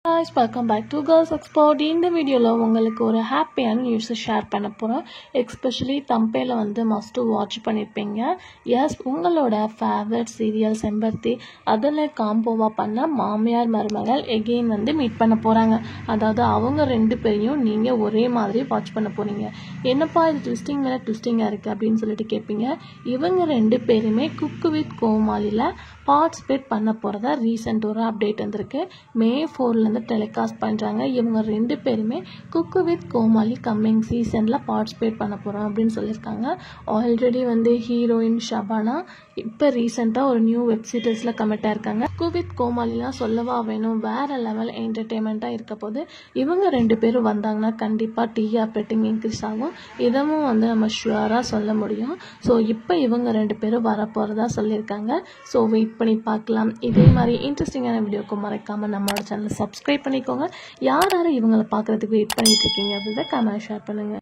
Guys, welcome back to Girls Export. இந்த வீடியோல உங்களுக்கு ஒரு ஹாப்பியான நியூஸ் ஷேர் பண்ண போறோம். எஸ்பெஷலி தம்பேல மஸ்ட் வாட்ச் பண்ணிருப்பீங்க. எஸ், உங்களோட ஃபேவரட் சீரியல் செம்பருத்தி அதில் காம்போவா பண்ண மாமியார் மருமகள் எகெயின் மீட் பண்ண போறாங்க. அதாவது அவங்க ரெண்டு பேரையும் நீங்க ஒரே மாதிரி வாட்ச் பண்ண போறீங்க. என்னப்பா இது ட்விஸ்டிங் மேல ட்விஸ்டிங்கா இருக்கு அப்படின்னு சொல்லிட்டு கேட்பீங்க. இவங்க ரெண்டு பேருமே குக்கு வித் கோமாளில பார்ட்டிசிபேட் பண்ண போறதா ரீசெண்ட் ஒரு அப்டேட் வந்திருக்கு. May 4 டெலிகாஸ்ட் பண்ணுறாங்க. இவங்க ரெண்டு பேருமே குக்கு வித் கோமாளி கம்மிங் சீசனில் பார்ட்டிசிபேட் பண்ண போகிறோம் அப்படின்னு சொல்லியிருக்காங்க. ஆல்ரெடி ஹீரோயின் ஷபானா இப்போ ரீசெண்டாக ஒரு நியூ வெப் சீரிஸில் கமிட் ஆயிருக்காங்க. குக்கு வித் கோமாளிலாம் சொல்லவா வேணும், வேற லெவல் என்டர்டெயின்மெண்ட்டாக இருக்க போது. இவங்க ரெண்டு பேரும் வந்தாங்கன்னா கண்டிப்பாக டிஆர் ரேட்டிங் இன்க்ரீஸ் ஆகும். இதமும் நம்ம ஷுவராக சொல்ல முடியும். ஸோ இப்போ இவங்க ரெண்டு பேரும் வரப்போகிறதா சொல்லியிருக்காங்க. ஸோ வெயிட் பண்ணி பார்க்கலாம். இதே மாதிரி இன்ட்ரெஸ்டிங்கான வீடியோக்கு மறக்காமல் நம்மளோட சேனலை சப்ஸ்கிரைப் பண்ணிக்கோங்க. யார் இவங்களை பார்க்குறதுக்கு வெயிட் பண்ணிட்டு இருக்கீங்க அப்படின்றத கமெண்ட் ஷேர் பண்ணுங்கள்.